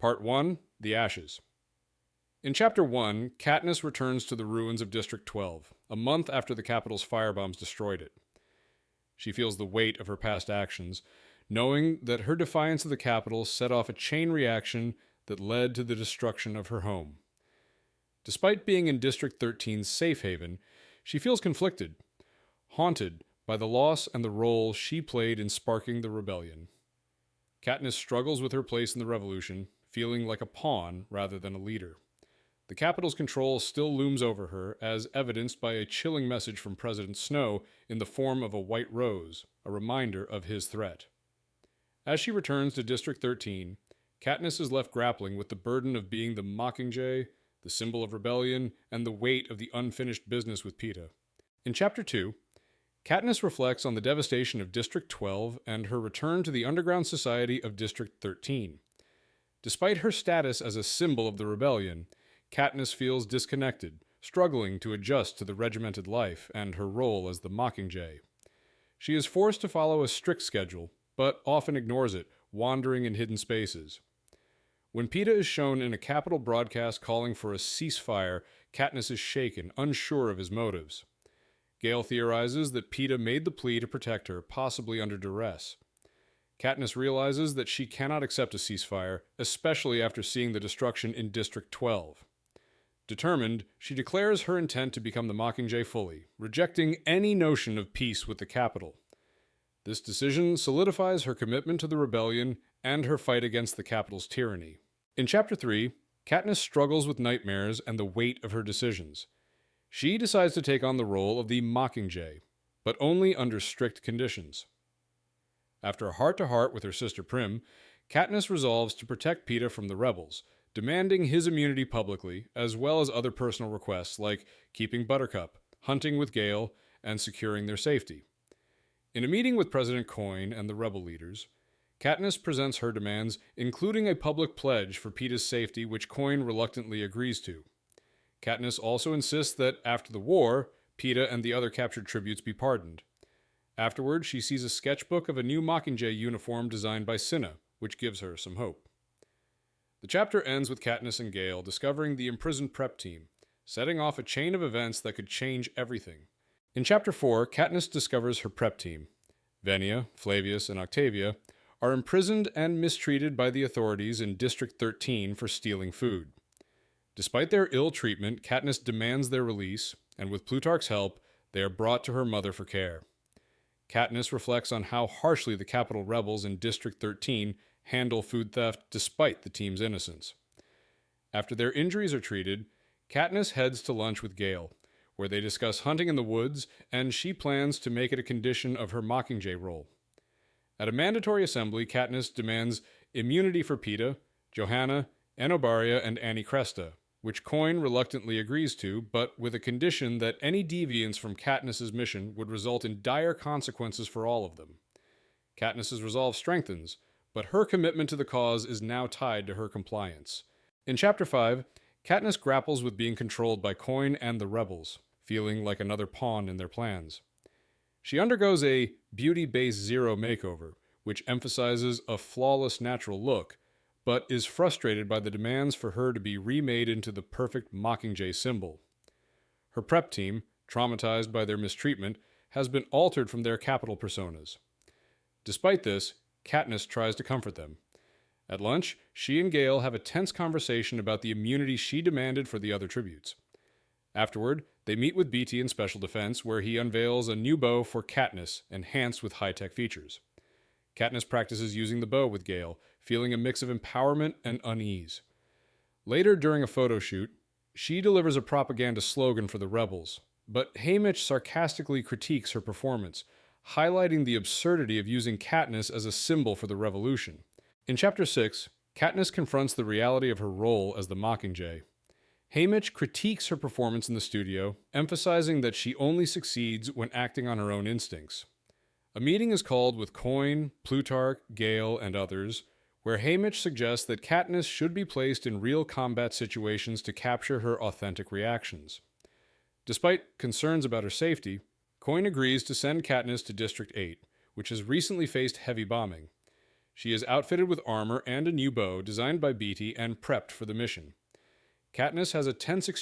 Part 1, The Ashes. In Chapter 1, Katniss returns to the ruins of District 12, a month after the capital's firebombs destroyed it. She feels the weight of her past actions, knowing that her defiance of the capital set off a chain reaction that led to the destruction of her home. Despite being in District 13's safe haven, she feels conflicted, haunted by the loss and the role she played in sparking the rebellion. Katniss struggles with her place in the revolution, feeling like a pawn rather than a leader. The capital's control still looms over her, as evidenced by a chilling message from President Snow in the form of a white rose, a reminder of his threat. As she returns to District 13, Katniss is left grappling with the burden of being the Mockingjay, the symbol of rebellion, and the weight of the unfinished business with Peeta. In Chapter 2, Katniss reflects on the devastation of District 12 and her return to the underground society of District 13. Despite her status as a symbol of the rebellion, Katniss feels disconnected, struggling to adjust to the regimented life and her role as the Mockingjay. She is forced to follow a strict schedule, but often ignores it, wandering in hidden spaces. When Peeta is shown in a Capitol broadcast calling for a ceasefire, Katniss is shaken, unsure of his motives. Gale theorizes that Peeta made the plea to protect her, possibly under duress. Katniss realizes that she cannot accept a ceasefire, especially after seeing the destruction in District 12. Determined, she declares her intent to become the Mockingjay fully, rejecting any notion of peace with the capital. This decision solidifies her commitment to the rebellion and her fight against the capital's tyranny. In Chapter 3, Katniss struggles with nightmares and the weight of her decisions. She decides to take on the role of the Mockingjay, but only under strict conditions. After a heart-to-heart with her sister Prim, Katniss resolves to protect Peeta from the rebels, demanding his immunity publicly, as well as other personal requests like keeping Buttercup, hunting with Gale, and securing their safety. In a meeting with President Coin and the rebel leaders, Katniss presents her demands, including a public pledge for Peeta's safety, which Coin reluctantly agrees to. Katniss also insists that, after the war, Peeta and the other captured tributes be pardoned. Afterward, she sees a sketchbook of a new Mockingjay uniform designed by Cinna, which gives her some hope. The chapter ends with Katniss and Gale discovering the imprisoned prep team, setting off a chain of events that could change everything. In Chapter 4, Katniss discovers her prep team. Venia, Flavius, and Octavia are imprisoned and mistreated by the authorities in District 13 for stealing food. Despite their ill treatment, Katniss demands their release, and with Plutarch's help, they are brought to her mother for care. Katniss reflects on how harshly the capital rebels in District 13 handle food theft despite the team's innocence. After their injuries are treated, Katniss heads to lunch with Gale, where they discuss hunting in the woods, and she plans to make it a condition of her Mockingjay role. At a mandatory assembly, Katniss demands immunity for Peeta, Johanna, Enobaria, and Annie Cresta, which Coin reluctantly agrees to, but with a condition that any deviance from Katniss's mission would result in dire consequences for all of them. Katniss's resolve strengthens, but her commitment to the cause is now tied to her compliance. In Chapter 5, Katniss grapples with being controlled by Coin and the rebels, feeling like another pawn in their plans. She undergoes a beauty-based zero makeover, which emphasizes a flawless natural look, but is frustrated by the demands for her to be remade into the perfect Mockingjay symbol. Her prep team, traumatized by their mistreatment, has been altered from their capital personas. Despite this, Katniss tries to comfort them. At lunch, she and Gale have a tense conversation about the immunity she demanded for the other tributes. Afterward, they meet with Beetee in Special Defense, where he unveils a new bow for Katniss, enhanced with high-tech features. Katniss practices using the bow with Gale, feeling a mix of empowerment and unease. Later, during a photo shoot, she delivers a propaganda slogan for the rebels, but Haymitch sarcastically critiques her performance, highlighting the absurdity of using Katniss as a symbol for the revolution. In Chapter 6, Katniss confronts the reality of her role as the Mockingjay. Haymitch critiques her performance in the studio, emphasizing that she only succeeds when acting on her own instincts. A meeting is called with Coin, Plutarch, Gale, and others, where Haymitch suggests that Katniss should be placed in real combat situations to capture her authentic reactions. Despite concerns about her safety, Coin agrees to send Katniss to District 8, which has recently faced heavy bombing. She is outfitted with armor and a new bow designed by Beatty and prepped for the mission. Katniss has a tense exchange